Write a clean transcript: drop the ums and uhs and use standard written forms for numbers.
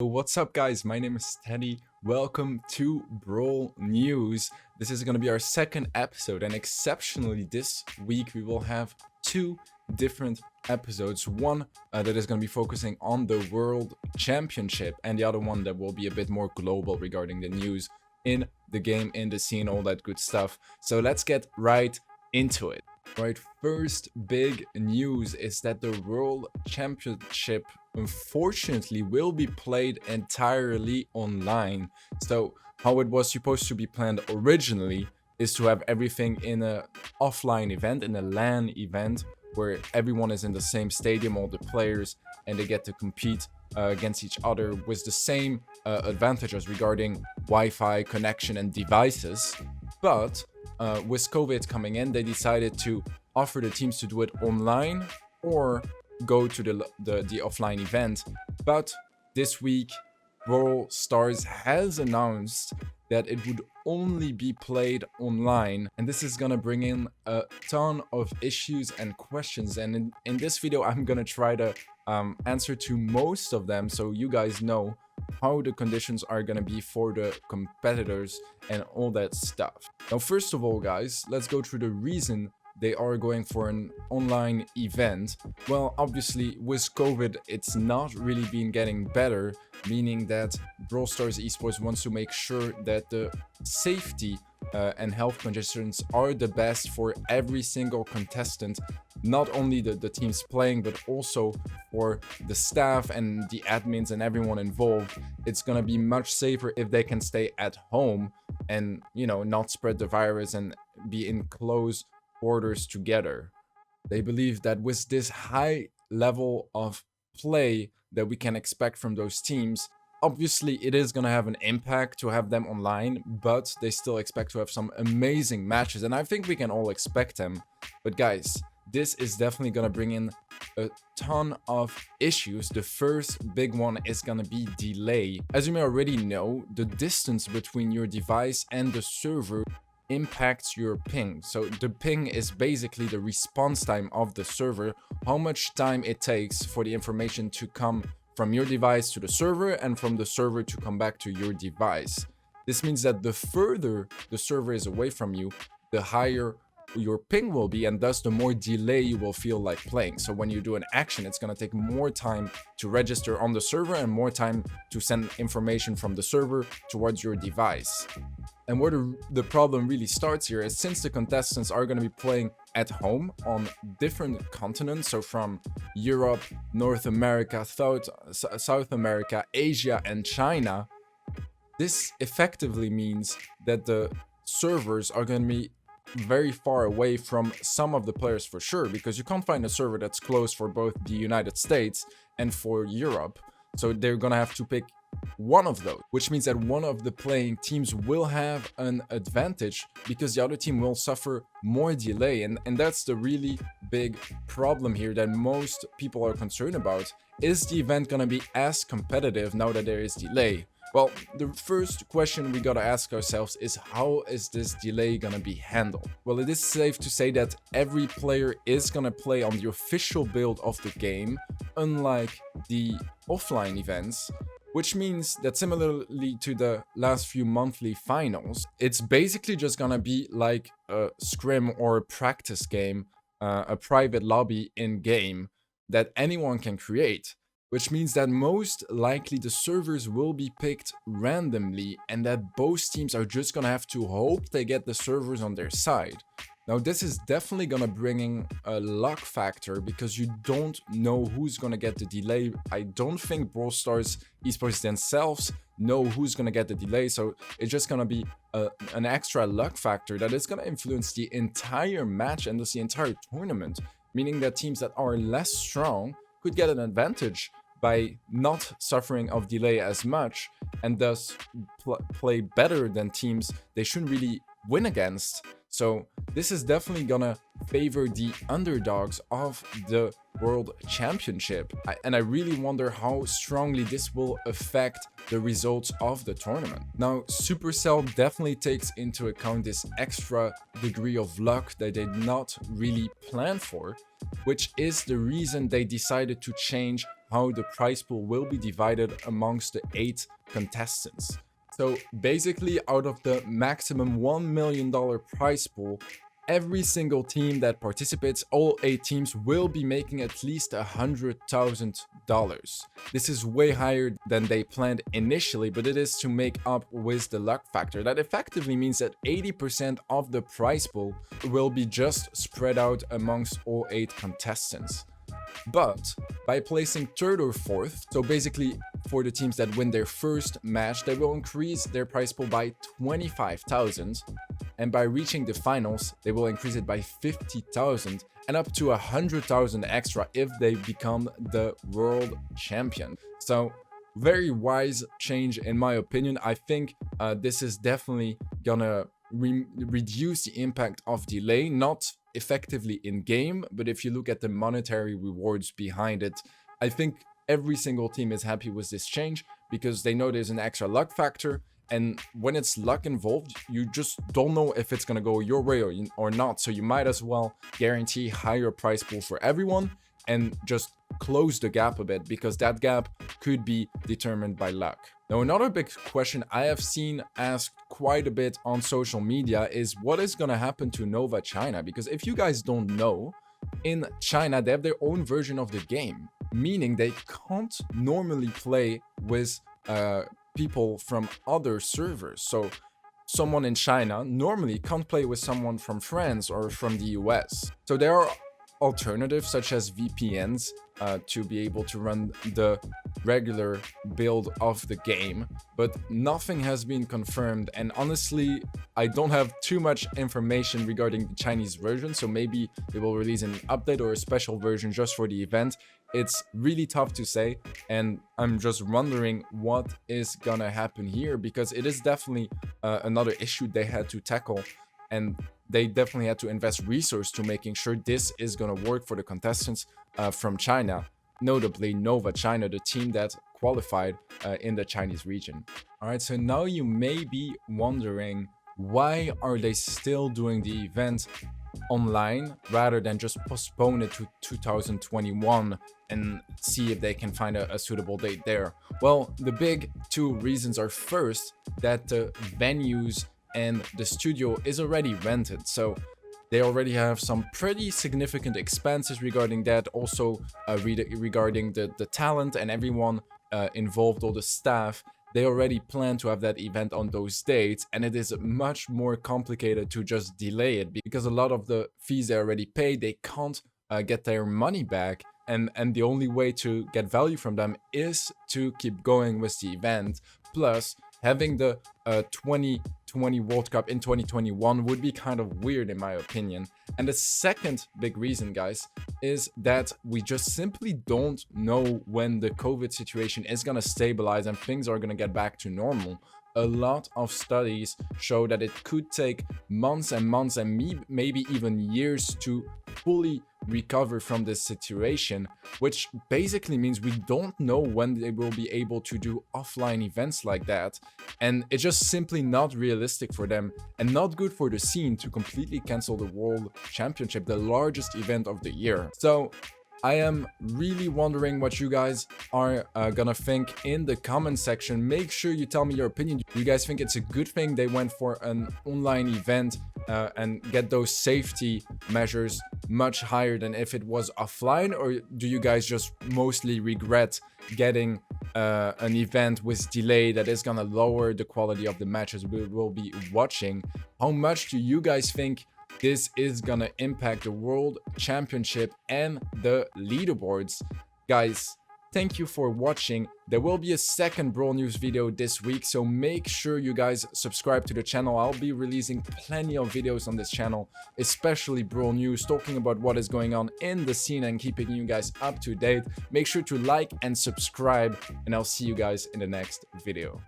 What's up guys, my name is Teddy. Welcome to Brawl News. This is going to be our second episode, and exceptionally this week we will have two different episodes. One that is going to be focusing on the World Championship, and the other one that will be a bit more global regarding the news in the game, in the scene, all that good stuff. So let's get right into it. Right, first big news is that the World Championship unfortunately will be played entirely online. So how it was supposed to be planned originally is to have everything in a offline event, in a LAN event, where everyone is in the same stadium, all the players, and they get to compete against each other with the same advantages regarding Wi-Fi connection and devices. But with COVID coming in, they decided to offer the teams to do it online or go to the offline event. But this week, Brawl Stars has announced that it would only be played online, and this is gonna bring in a ton of issues and questions, and in this video I'm gonna try to answer to most of them so you guys know how the conditions are gonna be for the competitors and all that stuff. Now first of all guys, let's go through the reason they are going for an online event. Well, obviously with COVID it's not really been getting better, meaning that Brawl Stars Esports wants to make sure that the safety and health conditions are the best for every single contestant, not only the teams playing but also for the staff and the admins and everyone involved. It's gonna be much safer if they can stay at home and, you know, not spread the virus and be in close quarters together. They believe that with this high level of play that we can expect from those teams, obviously it is going to have an impact to have them online, but they still expect to have some amazing matches, and I think we can all expect them. But guys, this is definitely going to bring in a ton of issues. The first big one is going to be delay. As you may already know, the distance between your device and the server impacts your ping. So the ping is basically the response time of the server, how much time it takes for the information to come from your device to the server and from the server to come back to your device. This means that the further the server is away from you, the higher your ping will be, and thus the more delay you will feel like playing. So when you do an action, it's going to take more time to register on the server and more time to send information from the server towards your device. And where the problem really starts here is, since the contestants are going to be playing at home on different continents, so from Europe, North America, South America, Asia, and China, this effectively means that the servers are going to be very far away from some of the players for sure, because you can't find a server that's close for both the United States and for Europe. So they're going to have to pick one of those, which means that one of the playing teams will have an advantage because the other team will suffer more delay, and that's the really big problem here that most people are concerned about. Is the event going to be as competitive now that there is delay? Well, the first question we gotta ask ourselves is, how is this delay gonna be handled? Well, it is safe to say that every player is gonna play on the official build of the game, unlike the offline events, which means that similarly to the last few monthly finals, it's basically just gonna be like a scrim or a practice game, a private lobby in-game that anyone can create. Which means that most likely the servers will be picked randomly, and that both teams are just gonna have to hope they get the servers on their side. Now this is definitely gonna bring in a luck factor, because you don't know who's gonna get the delay. I don't think Brawl Stars Esports themselves know who's gonna get the delay, so it's just gonna be an extra luck factor that is gonna influence the entire match and thus the entire tournament, meaning that teams that are less strong could get an advantage by not suffering of delay as much, and thus play better than teams they shouldn't really win against. So this is definitely gonna favor the underdogs of the World Championship, and I really wonder how strongly this will affect the results of the tournament. Now, Supercell definitely takes into account this extra degree of luck that they did not really plan for, which is the reason they decided to change how the prize pool will be divided amongst the 8 contestants. So basically, out of the maximum $1 million prize pool, every single team that participates, all 8 teams, will be making at least $100,000. This is way higher than they planned initially, but it is to make up with the luck factor. That effectively means that 80% of the prize pool will be just spread out amongst all 8 contestants. But by placing 3rd or 4th, so basically for the teams that win their first match, they will increase their prize pool by 25,000, and by reaching the finals, they will increase it by 50,000 and up to 100,000 extra if they become the world champion. So very wise change in my opinion. I think this is definitely gonna reduce the impact of delay, not effectively in game, but if you look at the monetary rewards behind it, I think every single team is happy with this change because they know there's an extra luck factor, and when it's luck involved, you just don't know if it's gonna go your way or not, so you might as well guarantee higher prize pool for everyone and just close the gap a bit, because that gap could be determined by luck. Now, another big question I have seen asked quite a bit on social media is what is gonna happen to Nova China? Because if you guys don't know, in China, they have their own version of the game, meaning they can't normally play with people from other servers. So someone in China normally can't play with someone from France or from the US. So there are alternatives such as VPNs to be able to run the regular build of the game, but nothing has been confirmed, and honestly I don't have too much information regarding the Chinese version, so maybe they will release an update or a special version just for the event. It's really tough to say, and I'm just wondering what is gonna happen here, because it is definitely another issue they had to tackle, and they definitely had to invest resource to making sure this is gonna work for the contestants from China, notably Nova China, the team that qualified in the Chinese region. All right, so now you may be wondering, why are they still doing the event online rather than just postpone it to 2021 and see if they can find a suitable date there? Well, the big 2 reasons are, first, that the venues and the studio is already rented, so they already have some pretty significant expenses regarding that. Also regarding the talent and everyone involved, all the staff, they already plan to have that event on those dates, and it is much more complicated to just delay it because a lot of the fees they already paid, they can't get their money back, and the only way to get value from them is to keep going with the event. Plus, having the 2020 World Cup in 2021 would be kind of weird in my opinion. And the second big reason, guys, is that we just simply don't know when the COVID situation is gonna stabilize and things are gonna get back to normal. A lot of studies show that it could take months and months and maybe even years to fully recover from this situation, which basically means we don't know when they will be able to do offline events like that, and it's just simply not realistic for them and not good for the scene to completely cancel the World Championship, the largest event of the year. So I am really wondering what you guys are gonna think in the comment section. Make sure you tell me your opinion. Do you guys think it's a good thing they went for an online event and get those safety measures much higher than if it was offline? Or do you guys just mostly regret getting an event with delay that is gonna lower the quality of the matches we will be watching? How much do you guys think this is gonna impact the World Championship and the leaderboards? Guys, thank you for watching. There will be a second Brawl News video this week, so make sure you guys subscribe to the channel. I'll be releasing plenty of videos on this channel, especially Brawl News, talking about what is going on in the scene and keeping you guys up to date. Make sure to like and subscribe, and I'll see you guys in the next video.